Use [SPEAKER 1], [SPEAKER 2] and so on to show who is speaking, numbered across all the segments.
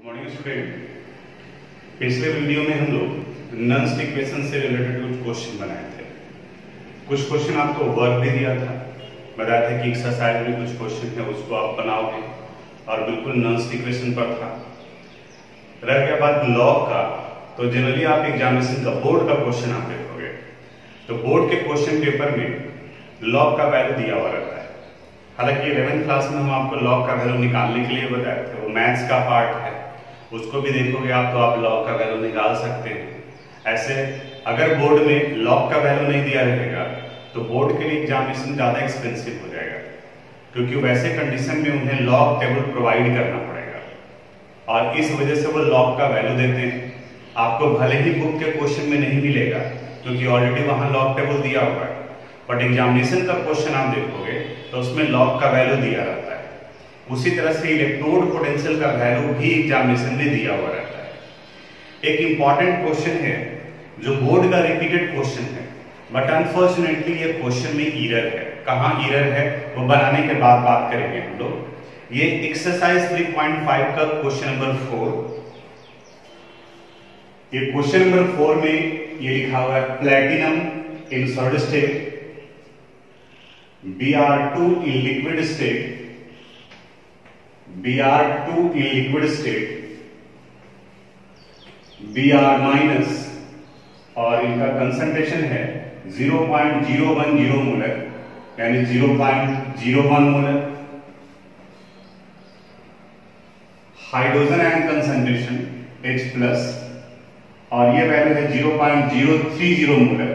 [SPEAKER 1] Morning student. पिछले video में हम लोग नॉन इक्वेशन से रिलेटेड कुछ क्वेश्चन बनाए थे। कुछ क्वेश्चन आपको वर्क भी दिया था, बताया था कि एक्सरसाइज में कुछ क्वेश्चन है उसको आप बनाओगे और बिल्कुल नॉन इक्वेशन पर था। रह गया बात लॉग का, तो जनरली आप एग्जामिनेशन का बोर्ड का क्वेश्चन आप देखोगे तो बोर्ड के क्वेश्चन पेपर में लॉग का वैल्यू दिया हुआ रहता है। हालांकि 11th क्लास में हम आपको लॉग का वैल्यू निकालने के लिए बताए थे, वो मैथ्स का पार्ट है, उसको भी देखोगे आप तो आप लॉग का वैल्यू निकाल सकते हैं। ऐसे अगर बोर्ड में लॉग का वैल्यू नहीं दिया रहेगा तो बोर्ड के लिए एग्जामिनेशन ज्यादा एक्सपेंसिव हो जाएगा, क्योंकि वैसे कंडीशन में उन्हें लॉग टेबल प्रोवाइड करना पड़ेगा और इस वजह से वो लॉग का वैल्यू देते हैं। आपको भले ही बुक के क्वेश्चन में नहीं मिलेगा क्योंकि ऑलरेडी वहां लॉग टेबल दिया हुआ है, बट एग्जामिनेशन का क्वेश्चन आप देखोगे तो उसमें लॉग का वैल्यू दिया रहता है। उसी तरह से इलेक्ट्रोड पोटेंशियल का वैल्यू भी एग्जामिनेशन में दिया हुआ रहता है। एक इंपॉर्टेंट क्वेश्चन है जो बोर्ड का रिपीटेड क्वेश्चन है, बट अनफॉर्चुनेटली ये क्वेश्चन में एरर है। कहां एरर है वो बनाने के बाद बात करेंगे हम लोग। ये एक्सरसाइज 3.5 का क्वेश्चन नंबर 4। ये क्वेश्चन नंबर 4 में ये लिखा हुआ है platinum in solid state, Br2 in liquid state, Br2 in liquid state, Br minus और इनका कंसंट्रेशन है 0.010 मोलर यानी 0.01 molar. Hydrogen ion concentration H plus और ये वैल्यू है 0.030 मोलर,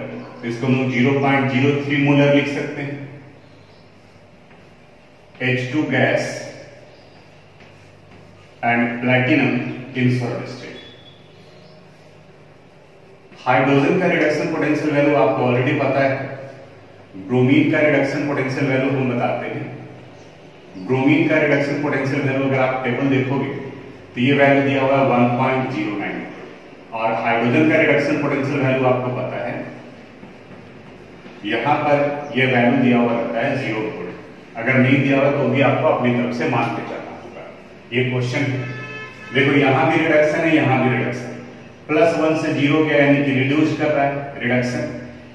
[SPEAKER 1] इसको हम 0.03 मोलर लिख सकते हैं। H2 gas and platinum in solid state. Hydrogen का रिडक्शन पोटेंशियल वैल्यू आपको ऑलरेडी पता है। ब्रोमीन का रिडक्शन पोटेंशियल वैल्यू हम बताते हैं। ब्रोमीन का रिडक्शन पोटेंशियल वैल्यू अगर आप टेबल देखोगे तो ये वैल्यू दिया हुआ है 1.09 और हाइड्रोजन का रिडक्शन पोटेंशियल वैल्यू आपको पता है, यहां पर ये वैल्यू दिया हुआ रहता है 0 वोल्ट। अगर नहीं दिया हुआ तो भी आपको अपनी तरफ से मान के चलना होगा। ये क्वेश्चन है, देखो यहां भी रिडक्शन है, यहां भी रिडक्शन। +1 से 0 गया यानी कि रिड्यूस कर रहा है रिडक्शन।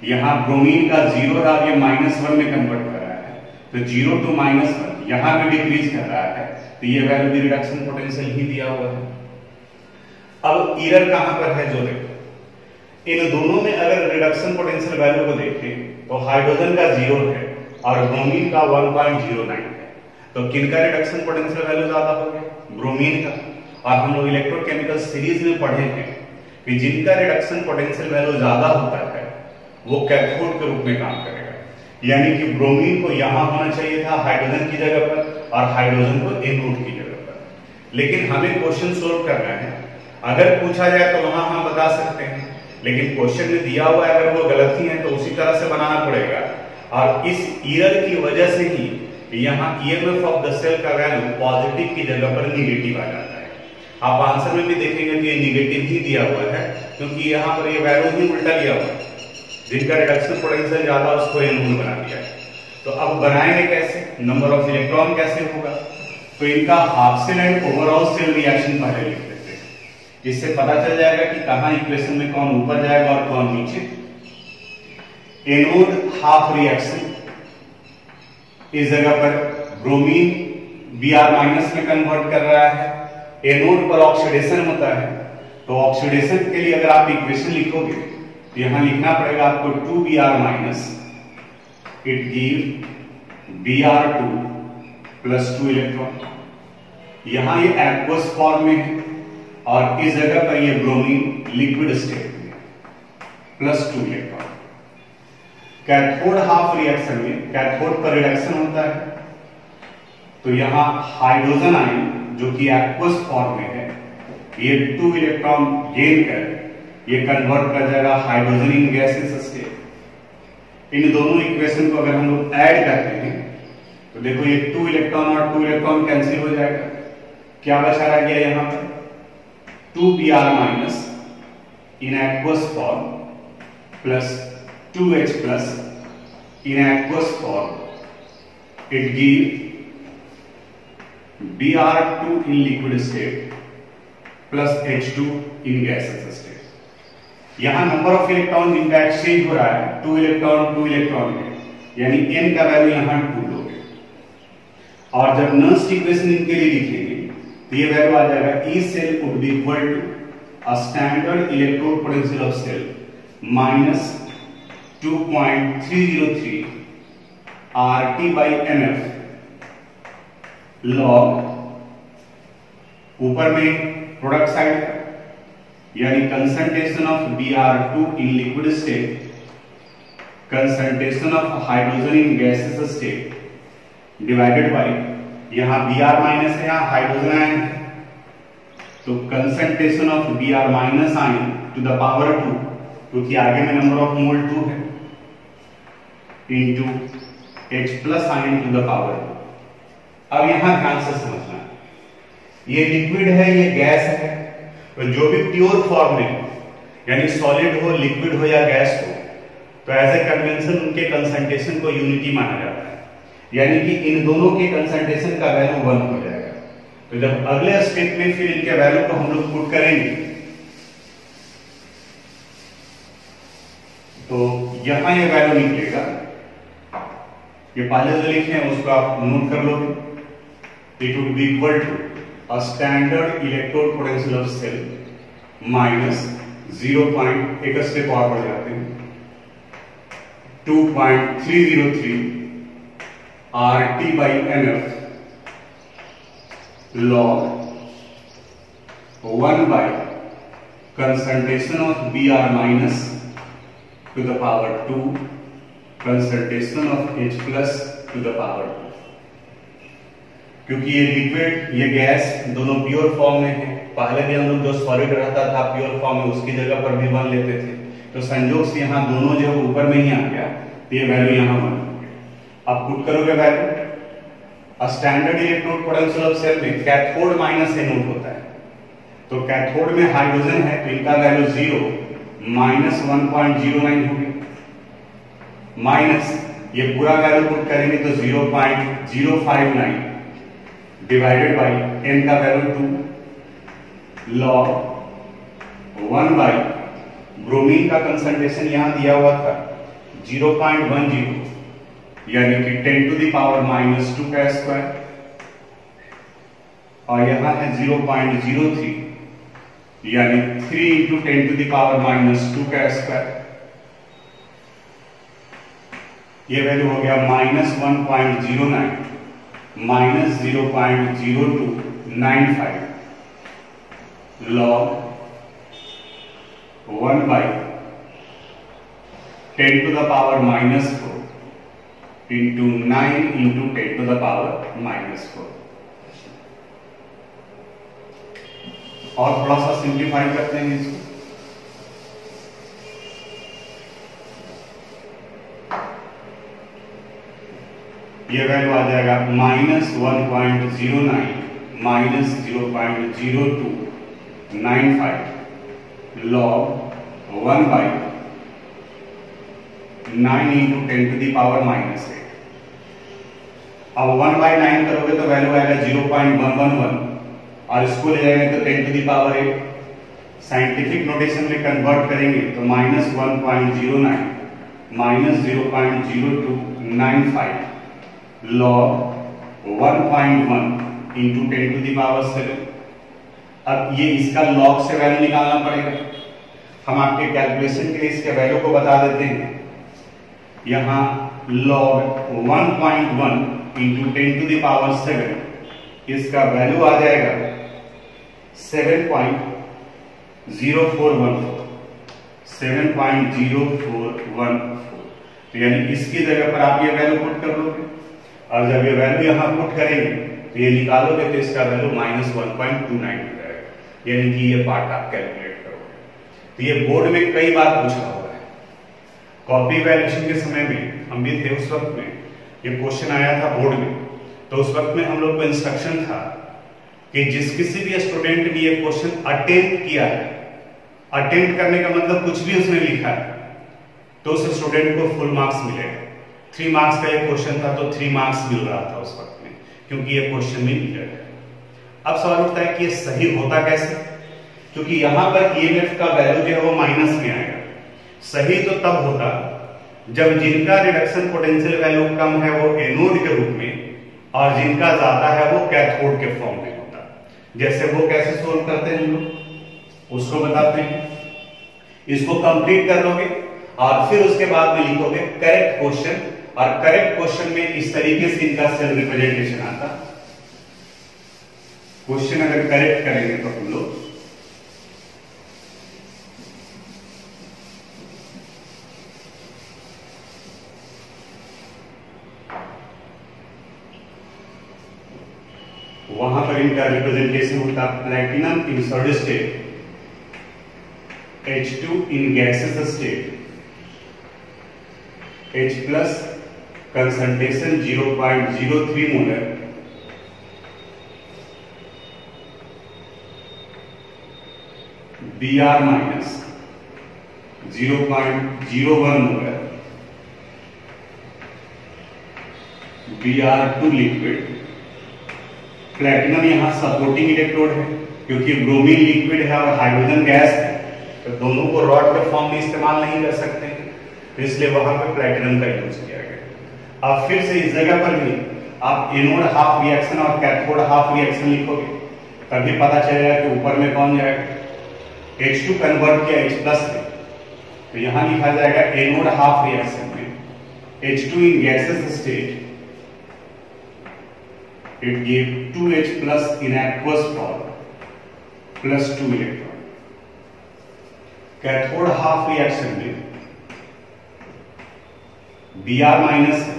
[SPEAKER 1] यहां ब्रोमीन का 0 था, ये -1 में कन्वर्ट कर रहा है, तो 0 to -1 यहां भी डिक्रीज कर रहा है, तो ये वैल्यू भी रिडक्शन पोटेंशियल ही दिया हुआ है। अब एरर कहां पर है जो देखो, इन दोनों में अगर रिडक्शन पोटेंशियल वैल्यू को देखें तो हाइड्रोजन का 0 है और ब्रोमीन का 1.09 है, तो किनका रिडक्शन पोटेंशियल वैल्यू ज्यादा हो गया? ब्रोमीन का। और हम लोग इलेक्ट्रोकेमिकल सीरीज में पढ़े हैं कि जिनका रिडक्शन पोटेंशियल वैल्यू ज्यादा होता है वो कैथोड के रूप में काम करेगा, यानी कि ब्रोमीन को यहां होना चाहिए था हाइड्रोजन की जगह पर और हाइड्रोजन को एनोड की जगह पर। लेकिन हमें क्वेश्चन सोल्व करना है, अगर पूछा जाए तो वहां हम बता सकते हैं, लेकिन क्वेश्चन में दिया हुआ है अगर वो गलती है तो उसी तरह से बनाना पड़ेगा। और इस एरर की वजह से ही यहां ईएमएफ ऑफ द सेल का वैल्यू पॉजिटिव की जगह पर नेगेटिव आ जाता है। आप आंसर में भी देखेंगे कि ये नेगेटिव ही दिया हुआ है, क्योंकि यहां पर ये वैल्यू ही उल्टा लिया हुआ है। जिनका रिडक्शन पोटेंशियल ज्यादा उसको एनोड बना दिया है। तो अब बनाएंगे कैसे, नंबर ऑफ इलेक्ट्रॉन कैसे होगा? तो इनका half cell and overall cell reaction पहले लिख देते हैं, इससे पता चल जाएगा कि कहां इक्वेशन में कौन ऊपर जाएगा और कौन नीचे। एनोड हाफ रिएक्शन, इस जगह पर ब्रोमीन Br- में कन्वर्ट कर रहा है। एनोड पर ऑक्सीडेशन होता है, तो ऑक्सीडेशन के लिए अगर आप इक्वेशन लिखोगे तो यहां लिखना पड़ेगा आपको 2Br- it give Br2 +2 electron. यहां ये एक्वस फॉर्म में है और इस जगह पर ये ब्रोमीन लिक्विड स्टेट में +2 इलेक्ट्रॉन। कैथोड हाफ रिएक्शन में कैथोड पर रिडक्शन होता है, तो यहां हाइड्रोजन आयन जो कि एक्वस फॉर्म में है, ये 2 इलेक्ट्रॉन गेन कर ये कन्वर्ट कर जाएगा हाइड्रोजन इन गैसेस स्टेट। इन दोनों इक्वेशन को अगर हम लोग ऐड करते हैं तो देखो ये 2 इलेक्ट्रॉन और 2 इलेक्ट्रॉन कैंसिल हो जाएगा। क्या बचा रह गया यहां पर? 2Br- in aqueous form plus 2H plus in aqueous form, it give Br2 in liquid state plus H2 in gases state. यहां नंबर ऑफ इलेक्ट्रॉन इनका एक्सचेंज हो रहा है 2 इलेक्ट्रॉन है, यानी n का वैल्यू यहां 2 लोगे। और जब नर्स्ट इक्वेशन इनके लिए लिखेंगे तो ये वैल्यू आ जाएगा E cell would be equal to a standard electrode potential of cell minus 2.303 RT by NF log, ऊपर में प्रोडक्ट साइड यानी concentration of Br2 in liquid state, concentration of hydrogen in gases state divided by, यहां Br minus है, यहां hydrogen ion है, तो concentration of Br minus ion to the power 2, क्योंकि आगे में नंबर ऑफ मोल 2 है, into H plus ion to the power 2। अब यहां ध्यान से समझना, ये लिक्विड है, ये गैस है, तो जो भी प्योर फॉर्म में यानी सॉलिड हो, लिक्विड हो या गैस हो, तो एज ए कन्वेंशन उनके कंसंट्रेशन को यूनिटी माना जाता है, यानी कि इन दोनों के कंसंट्रेशन का वैल्यू 1 हो जाएगा। तो जब अगले स्टेप में फिर इनके वैल्यू को हम लोग पुट करेंगे तो यहां ये वैल्यू निकलेगा, ये पहले जो लिखे हैं उसको आप नोट कर लोगे, it would be equal to a standard electrode potential of cell minus 0. एक स्टेप और बढ़ जाते हैं 2.303 RT by NF log 1 by concentration of Br minus to the power 2 concentration of H plus to the power 2। क्योंकि ये liquid ये gas दोनों pure form में है, पहले भी हम लोग जो सॉलिड रहता था प्योर फॉर्म में उसकी जगह पर भी 1 लेते थे, तो संयोग से यहाँ दोनों जो ऊपर में ही आ गया, तो ये वैल्यू यहाँ 1 हो गया। अब पुट करोगे value, standard electrode potential of cell में कैथोड माइनस से नोट होता है, तो कैथोड में हाइड्रोजन है तो इनका वैल्यू 0 माइनस 1.09 हो गया, माइनस ये पूरा वैल्यू पुट करेंगे तो 0.059 डिवाइडेड बाई n का वैल्यू 2 log 1 बाई ब्रोमीन का कंसंट्रेशन यहां दिया हुआ था 0.10 यानी कि 10 टू द पावर माइनस 2 का स्क्वायर, और यहां है 0.03 यानी 3 into 10 to the power minus 2 का स्क्वायर, ये वैल्यू हो गया minus 1.09 minus 0.0295 log 1 by 10 to the power minus 4 into 9 into 10 to the power minus 4। और थोड़ा सा सिंप्लीफाई करते हैं इसको, ये वैल्यू आ जाएगा minus 1.09 minus 0.0295 log 1 by 9 into 10 to the power minus 8। अब 1 by 9 करोगे तो वैल्यू आएगा 0.111 और इसको ले जाएंगे तो 10 to the power 8, scientific notation में कन्वर्ट करेंगे तो minus 1.09 minus 0.0295 log 1.1 into 10 to the power 7। अब ये इसका लॉग से वैल्यू निकालना पड़ेगा, हम आपके कैलकुलेशन के लिए इसके वैल्यू को बता देते हैं, यहां log 1.1 into 10 to the power 7, इसका वैल्यू आ जाएगा 7.0414, तो यानी इसकी जगह पर आप ये वैल्यू पुट कर लोगे, और जब ये वैल्यू यहां पुट करेंगे तो ये निकालोगे तो इसका वैल्यू माइनस 1.29 हो जाएगा, यानी कि ये पार्ट आप कैलकुलेट करोगे। तो ये बोर्ड में कई बार पूछा हुआ है, कॉपी वैल्यूएशन के समय में हम भी थे उस वक्त में, ये क्वेश्चन आया था बोर्ड में, तो उस वक्त में हम लोग को इंस्ट्रक्शन था कि जिस किसी भी स्टूडेंट ने ये क्वेश्चन अटेम्प्ट किया है, अटेम्प्ट करने का मतलब कुछ भी उसने लिखा है, तो उस स्टूडेंट को फुल मार्क्स मिलेगा। 3 मार्क्स का ये क्वेश्चन था तो 3 मार्क्स मिल रहा था उस वक्त में, क्योंकि ये क्वेश्चन में लिखा है। अब सवाल उठता है कि ये सही होता कैसे, क्योंकि यहां पर ईएमएफ का वैल्यू जो है वो माइनस में आएगा। सही तो तब होता जब जिनका रिडक्शन पोटेंशियल वैल्यू कम है वो एनोड के रूप में और जिनका ज्यादा है वो कैथोड के फॉर्म में होता। जैसे वो कैसे सोल्व करते हैं हम लोग उसको बताते हैं। इसको कंप्लीट कर लोगे और फिर उसके बाद में लिखोगे करेक्ट क्वेश्चन, और करेक्ट क्वेश्चन में इस तरीके से इनका सेल रिप्रेजेंटेशन आता। क्वेश्चन अगर करेक्ट करेंगे तो हम लोग वहां पर इनका रिप्रेजेंटेशन होता platinum in solid state, H2 in gaseous state, H plus concentration 0.03 molar, Br minus 0.01 molar, Br2 liquid। Platinum यहां सपोर्टिंग इलेक्ट्रोड है क्योंकि ब्रोमीन लिक्विड है और हाइड्रोजन गैस है, तो दोनों को रॉड के फॉर्म में इस्तेमाल नहीं कर सकते हैं, तो इसलिए वहां पर प्लैटिनम का यूज किया गया। अब फिर से इस जगह पर भी आप एनोड हाफ रिएक्शन और कैथोड हाफ रिएक्शन लिखोगे तभी पता चलेगा कि ऊपर में कौन जाएगा। H2 कन्वर्ट किया H प्लस में, तो यहां लिखा जाएगा एनोड हाफ रिएक्शन में H2 in gases state it gave 2H plus in aqueous form plus 2 electron। Cathode half reaction में Br माइनस है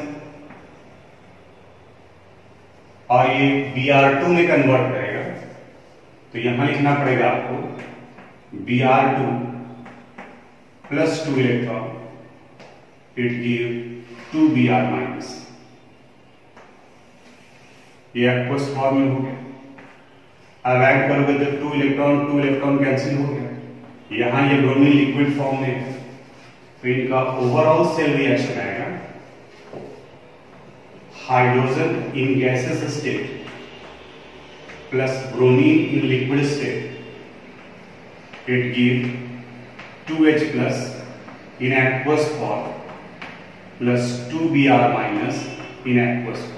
[SPEAKER 1] और ये Br2 में कन्वर्ट करेगा, तो यहां लिखना पड़ेगा आपको Br2 plus 2 electron it gave 2 Br minus. ये एक्वस फॉर्म में हो गया। अब ऐड करोगे तो 2 इलेक्ट्रॉन कैंसिल हो गया। यहां ये ब्रोमीन लिक्विड फॉर्म में है, तो इनका ओवरऑल सेल रिएक्शन आएगा hydrogen in gases state plus bromine in liquid state it give 2H plus in aqueous form plus 2 Br minus in aqueous form.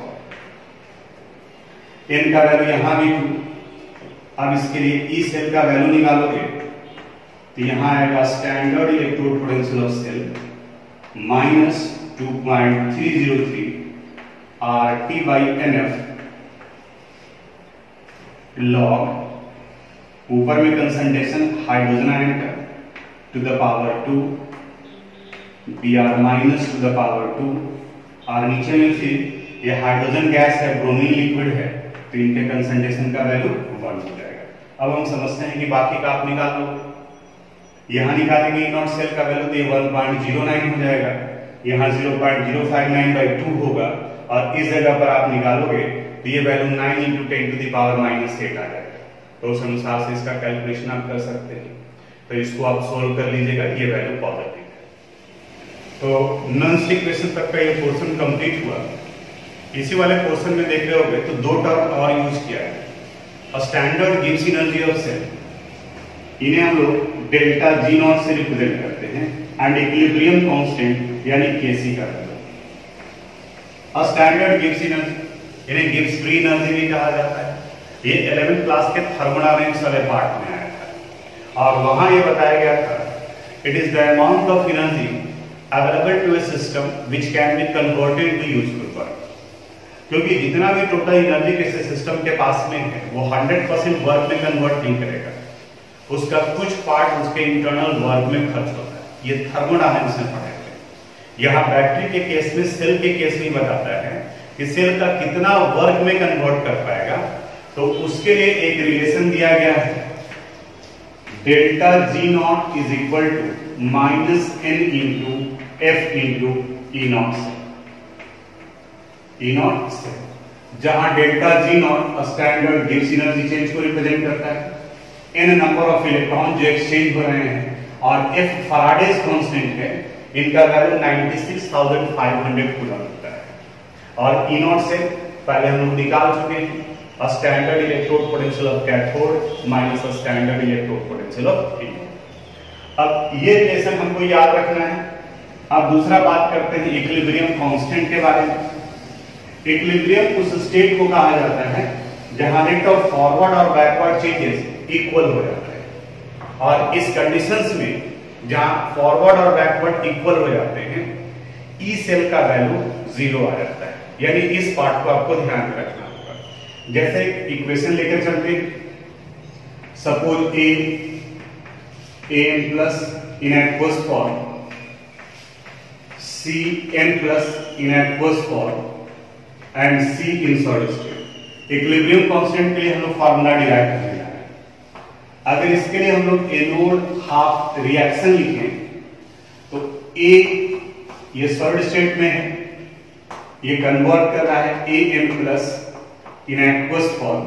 [SPEAKER 1] N का वैल्यू यहां भी 2। अब इसके लिए ई सेल का वैल्यू निकालोगे तो यहां आएगा standard electrode potential of cell minus 2.303 RT by NF log ऊपर में कंसंट्रेशन हाइड्रोजन आयन का to the power 2 Br minus to the power 2, और नीचे में फिर ये हाइड्रोजन गैस है, ब्रोमीन लिक्विड है, तो इनके कंसंट्रेशन का वैल्यू 1 हो जाएगा। अब हम समझते हैं कि बाकी का आप निकाल लो। यहां निकालेंगे इनॉट सेल का वैल्यू तो ये 1.09 हो जाएगा, यहां 0.059/2 होगा, और इस जगह पर आप निकालोगे तो ये वैल्यू 9 × 10⁻⁸ आ जाएगा। तो उस अनुसार से इसका कैलकुलेशन आप कर सकते हैं। तो इसको आप सोल्व कर लीजिएगा, ये वैल्यू पॉजिटिव है। तो नॉन स्टिक क्वेश्चन तक का ये पोर्शन कंप्लीट हुआ। इसी वाले पोर्शन में देख रहे होगे तो 2 टर्म और यूज किया है। Standard Gibbs energy of cell, इन्हें हम लोग डेल्टा G नॉट से रिप्रेजेंट करते हैं, एंड इक्विलिब्रियम कांस्टेंट यानी Kc का वैल्यू। स्टैंडर्ड गिब्स एनर्जी, इन्हें गिब्स फ्री एनर्जी भी कहा जाता है। ये 11th क्लास के थर्मोडायनामिक्स वाले पार्ट में आया था, और वहां ये बताया गया था it is the amount of energy available to a system which can be converted to useful work. क्योंकि जितना भी टोटल एनर्जी किसी सिस्टम के पास में है वो 100% वर्क में कन्वर्ट नहीं करेगा, उसका कुछ पार्ट उसके इंटरनल वर्क में खर्च होता है। ये थर्मोडायनामिक्स में पढ़े थे। यहाँ बैटरी के केस में, सेल के केस में बताता है कि सेल का कितना वर्क में कन्वर्ट कर पाएगा, तो उसके लिए एक रिलेशन दिया गया है, delta G naught is equal to minus N into F into E naught से। E नॉट से जहां delta G naught standard Gibbs energy change को रिप्रेजेंट करता है, n नंबर ऑफ इलेक्ट्रॉन जो एक्सचेंज हो रहे हैं, और F फैराडेज कांस्टेंट है, इनका वैल्यू 96,500 कूलम होता है। और E नॉट से पहले हम लोग निकाल चुके हैं, standard electrode potential of cathode minus standard electrode potential of anode. अब ये रिलेशन हमको याद रखना है। अब दूसरा बात करते हैं इक्विलिब्रियम कांस्टेंट के बारे में। इक्विलिब्रियम उस स्टेट को कहा जाता है जहां रेट ऑफ फॉरवर्ड और बैकवर्ड चेंजेस इक्वल हो जाते हैं, और इस कंडीशंस में जहां फॉरवर्ड और बैकवर्ड इक्वल हो जाते हैं ई सेल का वैल्यू 0 आ जाता है। यानी इस पार्ट को आपको ध्यान में रखना होगा। जैसे इक्वेशन लेकर चलते हैं, suppose A N plus in aqueous form C N plus in aqueous form and C in solid state. Equilibrium constant के लिए हम लोग फार्मूला डिराइव करने जा रहे हैं। अगर इसके लिए हम लोग एनोड हाफ रिएक्शन लिखें तो ए ये सॉलिड स्टेट में है, ये कन्वर्ट कर रहा है A N plus in aqueous form.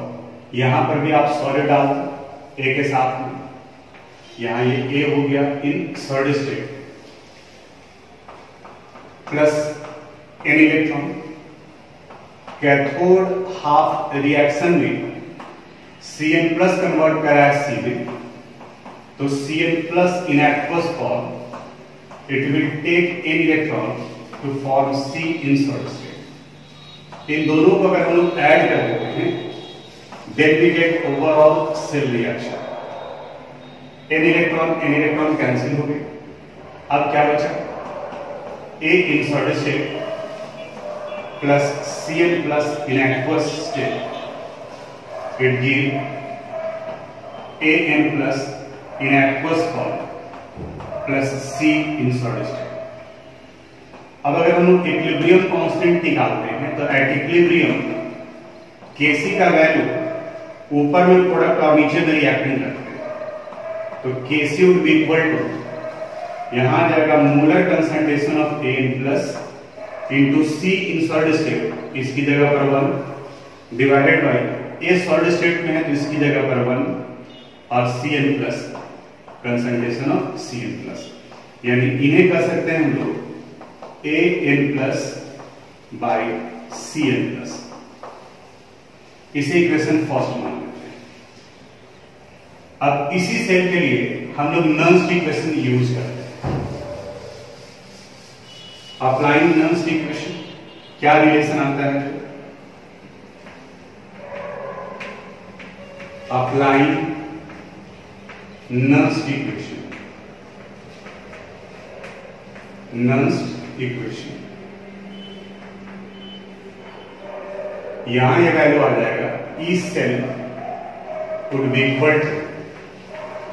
[SPEAKER 1] यहां पर भी आप सॉलिड डाल दो ए के साथ में, यहां ये ए हो गया in solid state plus n electron. Cathode half reaction में Cn प्लस कन्वर्ट करा है C में, तो Cn plus in aqueous form it will take n electron to form C in solid state. इन दोनों को अगर हम लोग ऐड कर देते हैं then we get overall cell reaction. N electron cancel हो गए। अब क्या बचा, A in solid state plus Cn plus in aqueous state, it give An plus in aqueous form plus C in solid state। अब अगर हम लोग equilibrium constant निकालते हैं तो एट इक्विलिब्रियम Kc का वैल्यू ऊपर में प्रोडक्ट और नीचे में रिएक्टेंट रखते हैं, तो Kc would be equal to यहां जाएगा molar concentration of An plus into C in solid state, इसकी जगह पर 1 divided by A solid state में है तो इसकी जगह पर 1 और Cn plus concentration of Cn plus, यानी इन्हें कर सकते हैं हम लोग An plus by Cn plus. इसे इक्वेशन फर्स्ट मान लेते हैं। अब इसी सेल के लिए हम लोग नन्स इक्वेशन यूज करते हैं। अप्लाइंग नन्स इक्वेशन क्या रिलेशन आता है, applying Nernst equation। यहां ये वैल्यू आ जाएगा E cell would be equal to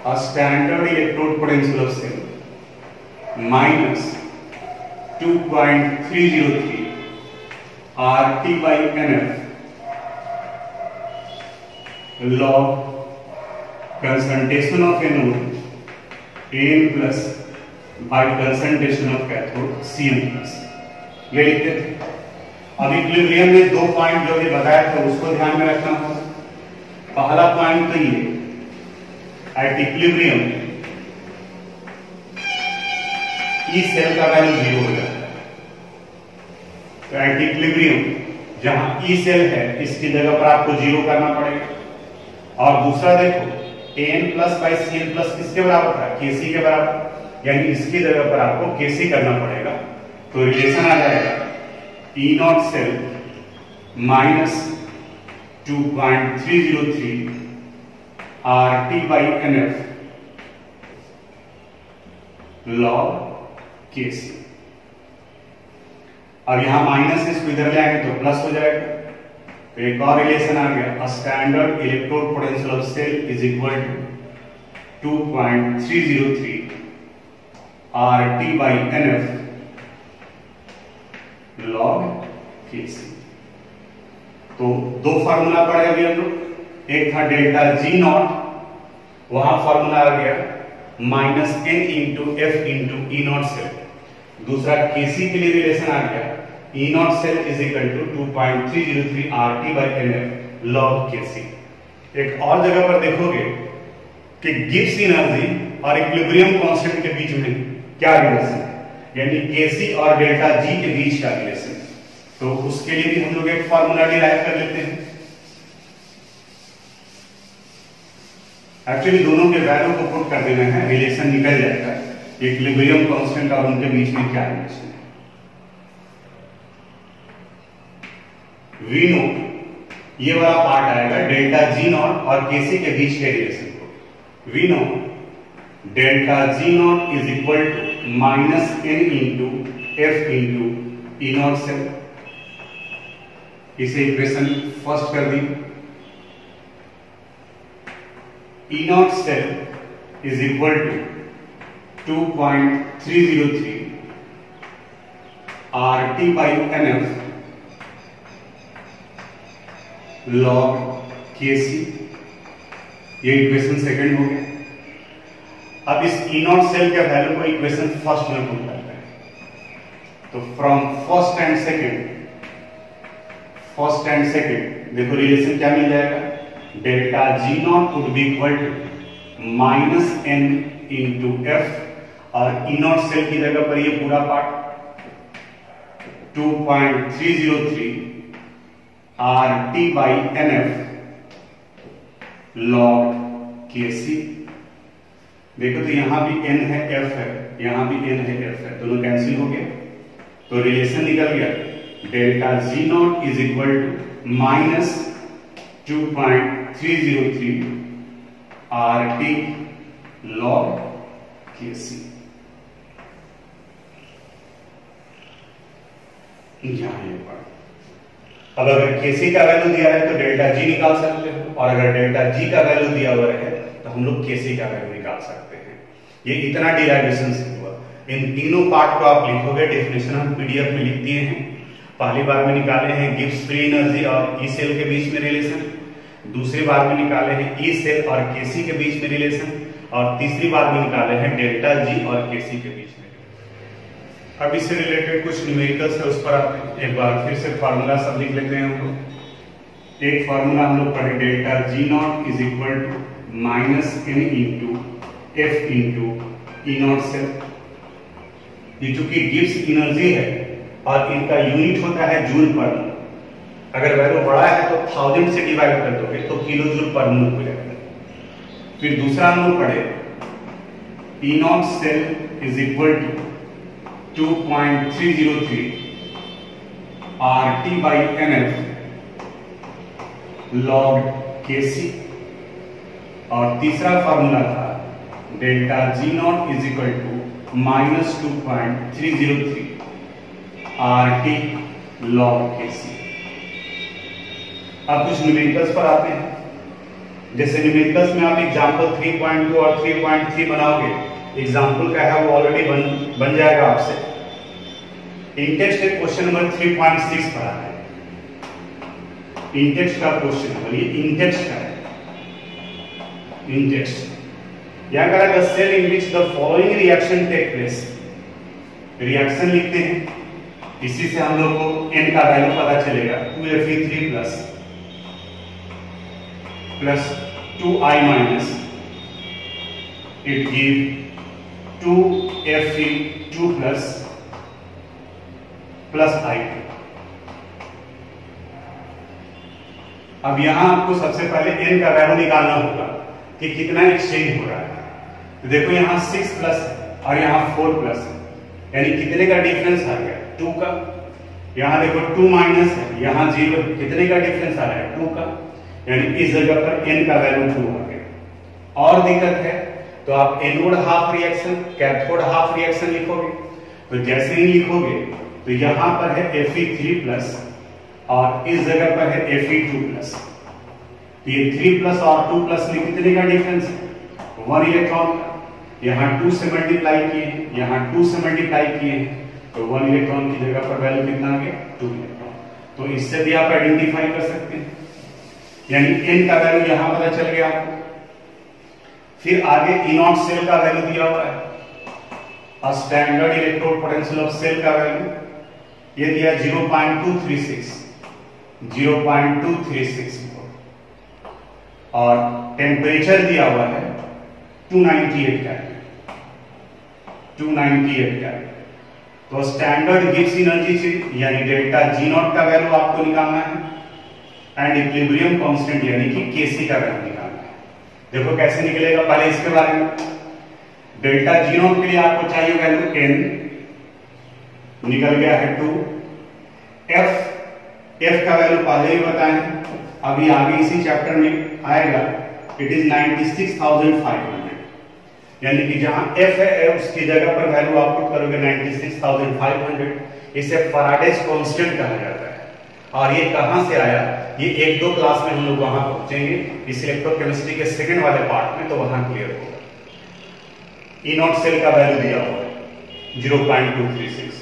[SPEAKER 1] a standard electrode potential of cell minus 2.303 RT by NF log concentration of anode An plus by concentration of cathode Cn plus। ये लिखते थे। अब equilibrium में 2 point जो भी बताया था उसको ध्यान में रखना होगा। पहला पॉइंट तो ये एट इक्विलिब्रियम ई सेल का वैल्यू 0 हो जाता है। तो एट इक्विलिब्रियम जहां ई सेल है इसकी जगह पर आपको 0 करना पड़ेगा। और दूसरा देखो An plus by Cn plus किसके बराबर था, Kc के बराबर, यानी इसकी जगह पर आपको Kc करना पड़ेगा। तो रिलेशन आ जाएगा E naught cell minus 2.303 RT by NF log Kc। अब यहां माइनस इसको इधर ले आएंगे तो प्लस हो जाएगा। तो एक और रिलेशन आ गया, standard electrode potential of cell is equal to 2.303 RT by NF log Kc। तो 2 फार्मूला पढ़े अभी हम लोग। एक था डेल्टा G नॉट, वहां फार्मूला आ गया minus N into F into E naught cell. दूसरा Kc के लिए रिलेशन आ गया E naught cell is equal to 2.303 RT by NF log Kc। एक और जगह पर देखोगे कि गिब्स एनर्जी और इक्विलिब्रियम कांस्टेंट के बीच में क्या रिलेशन है, यानी Kc और डेल्टा G के बीच का रिलेशन। तो उसके लिए भी हम लोग एक फार्मूला डिराइव कर लेते हैं। एक्चुअली दोनों के वैल्यू को पुट कर देना है, रिलेशन निकल जाएगा, इक्विलिब्रियम कांस्टेंट और उनके बीच में क्या रिलेशन है। वी नो ये वाला पार्ट आएगा डेल्टा जी नॉट और केसी के बीच के रिलेशन को। We know delta G naught is equal to minus N into F into E naught cell. इसे इक्वेशन फर्स्ट कर दी। E naught cell is equal to 2.303 R T by N F log K C. ये equation second हो गया। अब इस E naught cell के value को इक्वेशन फर्स्ट में पुट करते हैं। तो फ्रॉम फर्स्ट एंड सेकंड देखो रिलेशन क्या मिल जाएगा, delta G naught would be equal to minus N into F और ई नॉट सेल की जगह पर ये पूरा part 2.303 R T by N F log K C. देखो तो यहां भी n है f है, यहां भी n है f है, दोनों कैंसिल हो गए तो रिलेशन निकल गया delta G naught is equal to minus 2.303 R T log K C. यहां ये पार्ट। अब अगर केसी का वैल्यू दिया है तो डेल्टा जी निकाल सकते हो, और अगर डेल्टा जी का वैल्यू दिया हुआ है तो हम लोग केसी का वैल्यू निकाल सकते हैं। ये इतना डिराइवेशन से हुआ। इन तीनों पार्ट को आप लिखोगे, डेफिनेशन हम पीडीएफ में लिख दिए हैं। पहली बार में निकाले हैं गिब्स फ्री एनर्जी और ई सेल के बीच में रिलेशन, दूसरी बार में निकाले हैं ई सेल और केसी के बीच में रिलेशन, और तीसरी बार में निकाले हैं डेल्टा जी और केसी के बीच में। अब इससे रिलेटेड कुछ न्यूमेरिकल्स है, उस पर आप एक बार फिर से फार्मूला सब लिख लेते हैं। हम लोग एक फार्मूला हम लोग पढ़े, delta G naught is equal to minus N into F into E naught cell. ये चूंकि गिब्स एनर्जी है और इनका यूनिट होता है जूल पर मिनट। अगर वैल्यू बड़ा है तो 1000 से डिवाइड कर दोगे तो किलो जूल पर मिनट हो जाएगा। फिर दूसरा हम लोग पढ़े E naught cell is equal to 2.303 R T by N F log K C, और तीसरा फॉर्मूला था delta G naught is equal to minus 2.303 R T log K C. अब कुछ न्यूमेरिकल्स पर आते हैं। जैसे न्यूमेरिकल्स में आप एग्जाम्पल 3.2 और 3.3 बनाओगे, एग्जाम्पल का है वो ऑलरेडी बन जाएगा आपसे। इंटेक्स्ट क्वेश्चन नंबर 3.6 पढ़ा है, इंटेक्स्ट का क्वेश्चन है, ये इंटेक्स्ट का है। इंटेक्स्ट यहां कहा the cell in which the following reaction take place. Reaction लिखते हैं, इसी से हम लोग को n का वैल्यू पता चलेगा 2Fe3 plus 2I minus it give 2Fe2 plus I2। अब यहां आपको सबसे पहले n का वैल्यू निकालना होगा कि कितना एक्सचेंज हो रहा है। तो देखो यहां 6 प्लस और यहां 4 प्लस है, यानी कितने का डिफरेंस आ गया 2 का। यहां देखो 2 माइनस है, यहां 0, कितने का डिफरेंस आ रहा है 2 का, यानी इस जगह पर n का वैल्यू 2 आ गया। और दिक्कत है तो आप anode half reaction cathode half reaction लिखोगे, तो जैसे ही लिखोगे तो यहां पर है Fe3 प्लस और इस जगह पर है Fe2 प्लस। तो ये 3 प्लस और 2 प्लस में कितने का डिफरेंस है 1 इलेक्ट्रॉन का। यहां 2 से मल्टीप्लाई किए, यहां 2 से मल्टीप्लाई किए, तो 1 इलेक्ट्रॉन की जगह पर वैल्यू कितना आ गया 2 इलेक्ट्रॉन। तो इससे भी आप आइडेंटिफाई कर सकते हैं, यानी n का वैल्यू यहां पता चल गया आपको। फिर आगे ई नॉट सेल का वैल्यू दिया हुआ है, और standard electrode potential of cell का वैल्यू ये दिया 0.236 और टेम्परेचर दिया हुआ है 298 केल्विन। 298 केल्विन। तो स्टैंडर्ड गिब्स एनर्जी से यानी डेल्टा जी नॉट का वैल्यू आपको निकालना है, एंड इक्विलिब्रियम कांस्टेंट यानी कि केसी का वैल्यू निकालना है। देखो कैसे निकलेगा, पहले इसके बारे में। डेल्टा जी नॉट के लिए आपको चाहिए वैल्यू n, निकल गया है 2। f का वैल्यू पहले ही बताएं, अभी आगे इसी चैप्टर में आएगा। इट इज 96,500, यानी कि जहां f है उसकी जगह पर वैल्यू आप पुट करोगे 96,500। इसे फैराडेज कांस्टेंट कहा जाता है। और ये कहां से आया, ये 1-2 क्लास में हम लोग वहां पहुंचेंगे इस इलेक्ट्रोकेमिस्ट्री के सेकंड वाले पार्ट में, तो वहां क्लियर होगा। ई नॉट सेल का वैल्यू दिया हुआ है 0.236,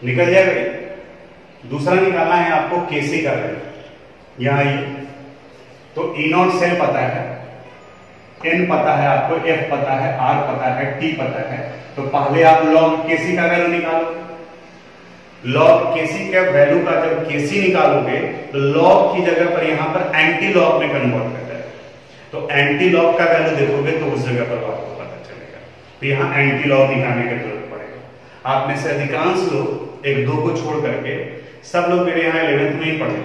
[SPEAKER 1] निकल जाएगा। दूसरा निकालना है आपको केसी का वैल्यू, यहां ये तो ई नॉट सेल पता है, एन पता है आपको, एफ पता है, आर पता है, टी पता है। तो पहले आप लॉग केसी का वैल्यू निकालो। लॉग केसी का वैल्यू का जब केसी निकालोगे तो लॉग की जगह पर यहां पर एंटी लॉग में कन्वर्ट कर जाएगा। तो एंटी लॉग का वैल्यू देखोगे तो उस जगह पर आपको पता चलेगा। तो यहां एंटी लॉग निकालने की जरूरत पड़ेगा। आप में से अधिकांश लोग 1-2 को छोड़ करके सब लोग मेरे यहाँ 11th में ही पढ़े,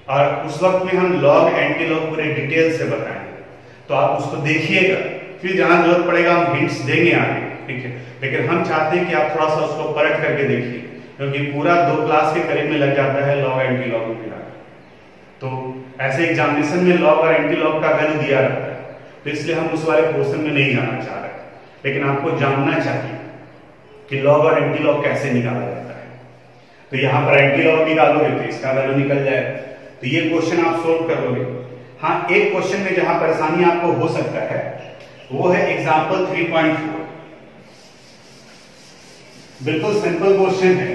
[SPEAKER 1] और उस वक्त में हम लॉग एंटी लॉग पूरे डिटेल से बताएंगे, तो आप उसको देखिएगा। फिर जहां जरूरत पड़ेगा हम हिंट्स देंगे आगे, ठीक है। लेकिन हम चाहते हैं कि आप थोड़ा सा उसको परख करके देखिए, क्योंकि पूरा 2 क्लास के करीब में लग जाता है लॉग एंटी लॉग मिला। तो ऐसे एग्जामिनेशन में लॉग और एंटी लॉग का वैल्यू दिया रहता है, तो इसलिए हम उस वाले पोर्शन में नहीं जाना चाह रहे, लेकिन आपको जानना चाहिए कि लॉग और एंटी लॉग कैसे निकाला जाता है। तो यहां पर एंटी लॉग निकालोगे तो इसका वैल्यू निकल जाएगा। तो ये क्वेश्चन आप सोल्व करोगे। हाँ, एक क्वेश्चन में जहां परेशानी आपको हो सकता है वो है एग्जाम्पल 3.4। बिल्कुल सिंपल क्वेश्चन है।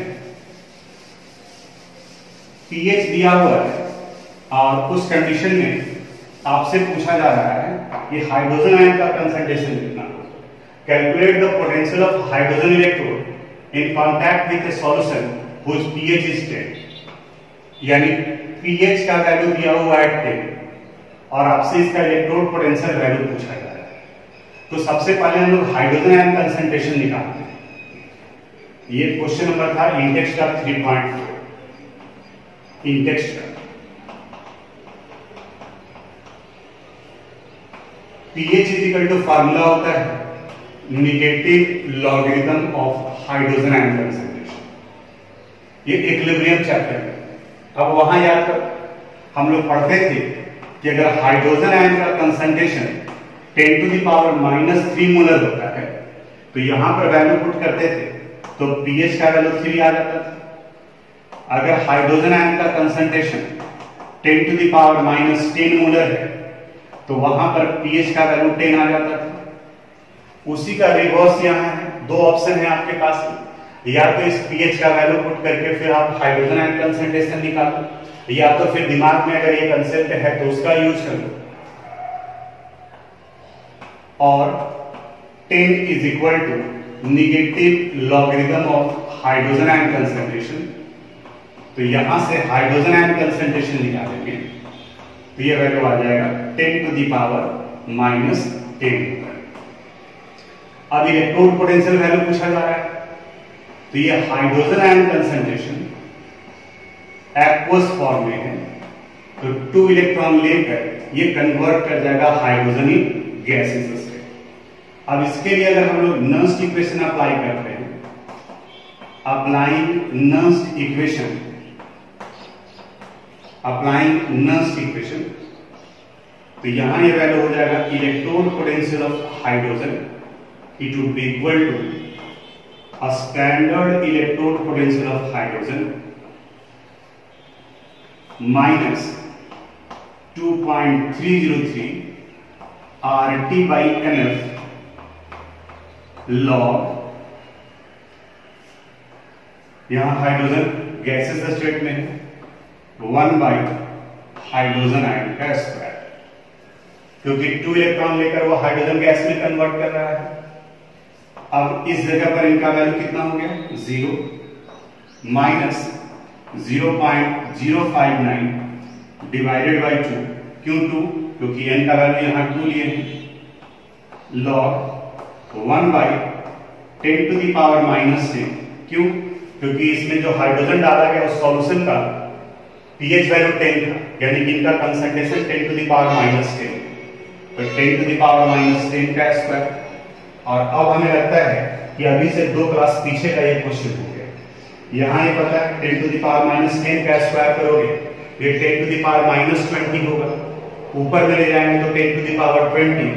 [SPEAKER 1] पीएच दिया हुआ है और उस कंडीशन में आपसे पूछा जा रहा है कि हाइड्रोजन आयन का कंसंट्रेशन कितना हो। Calculate the potential of hydrogen electrode in contact with a solution whose pH is 10। यानी पीएच का वैल्यू दिया हुआ है 10 और आपसे इसका इलेक्ट्रोड पोटेंशियल वैल्यू पूछा जा रहा है। तो सबसे पहले हम लोग हाइड्रोजन आयन कंसंट्रेशन निकालते हैं। ये क्वेश्चन नंबर था इंडेक्स का 3.4। इंडेक्स का pH is equal to formula होता है negative logarithm of hydrogen ion concentration. ये इक्विलिब्रियम चैप्टर है। अब वहां याद कर, हम लोग पढ़ते थे कि अगर हाइड्रोजन आयन का कंसंट्रेशन 10⁻³ मोलर होता है तो यहां पर वैल्यू पुट करते थे तो पीएच का वैल्यू 3 आ जाता था। अगर हाइड्रोजन आयन का कंसंट्रेशन 10⁻10 मोलर है तो वहां पर पीएच का वैल्यू 10 आ जाता था। उसी का रिवर्स यहां है। 2 ऑप्शन है आपके पास, या तो इस पीएच का वैल्यू पुट करके फिर आप हाइड्रोजन आयन कंसंट्रेशन निकालो, या तो फिर दिमाग में अगर ये कंसेप्ट है तो उसका यूज कर लो। और 10 is equal to negative logarithm of hydrogen ion concentration. तो यहां से हाइड्रोजन आयन कंसंट्रेशन निकालेंगे तो ये वैल्यू आ जाएगा 10⁻⁻10। अब इलेक्ट्रोड पोटेंशियल वैल्यू पूछा जा रहा है, तो ये hydrogen ion concentration aqueous form में है, तो 2 इलेक्ट्रॉन लेकर ये कन्वर्ट कर जाएगा हाइड्रोजन इन गैसेस स्टेट। अब इसके लिए अगर हम लोग नर्स्ट इक्वेशन अप्लाई करते हैं, अप्लाइंग नर्स्ट इक्वेशन, तो यहां ये वैल्यू हो जाएगा electrode potential of hydrogen, it would be equal to a standard electrode potential of hydrogen minus 2.303 RT by NF log, यहां हाइड्रोजन गैसेस स्टेट में है, 1 बाई हाइड्रोजन आयन का स्क्वायर, क्योंकि 2 इलेक्ट्रॉन लेकर वो हाइड्रोजन गैस में कन्वर्ट कर रहा है। अब इस जगह पर इनका वैल्यू कितना हो गया 0 माइनस 0.059 डिवाइडेड बाई 2। क्यों 2? क्योंकि n का वैल्यू यहां 2 लिए हैं, लॉग 1 बाई 10⁻⁻10। क्यों? क्योंकि इसमें जो हाइड्रोजन डाला गया उस सॉल्यूशन का पीएच वैल्यू 10 था, यानी कि इनका कंसंट्रेशन 10⁻⁻10। तो 10 टू द पावर -10 का स्क्वायर। और अब हमें लगता है कि अभी से 2 क्लास पीछे का ये क्वेश्चन हो गया। यहाँ ये पता है 10 टू द पावर -10 का स्क्वायर करोगे, ये 10 टू द पावर -20 होगा। ऊपर में ले जाएंगे तो 10 टू द पावर 20,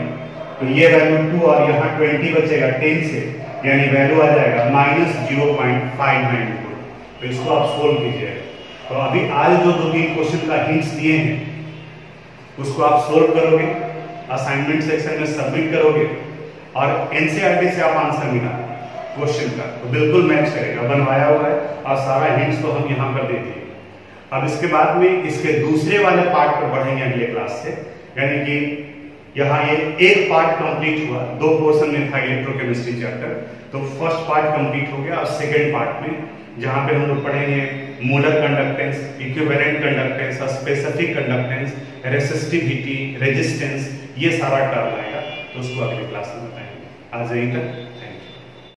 [SPEAKER 1] तो ये वैल्यू 2 और यहाँ 20 बचेगा 10 से, यानी वैल्यू आ जाएगा -0.594। तो इसको आप सोल्व कीजिए। तो अभी आज जो 2-3 क्वेश्चन का हिंट्स दिए हैं उसको आप सोल्व करोगे, असाइनमेंट सेक्शन में सबमिट करोगे और एनसीईआरटी से आप आंसर निकालो क्वेश्चन का, तो बिल्कुल मैच करेगा। बनवाया हुआ है और सारा हिंट्स तो हम यहाँ पर दे दिए। अब इसके बाद में इसके दूसरे वाले पार्ट पर बढ़ेंगे अगले क्लास से, यानी कि यहाँ ये एक पार्ट कंप्लीट हुआ, 2 पोर्शन में था इलेक्ट्रोकेमिस्ट्री चैप्टर, तो फर्स्ट पार्ट कंप्लीट हो गया। और सेकेंड पार्ट में जहाँ पे हम लोग पढ़ेंगे molar conductance, equivalent conductance, specific conductance, resistivity, resistance, ये सारा टर्म आएगा, तो उसको अगले क्लास में बताएंगे। आज यहीं तक।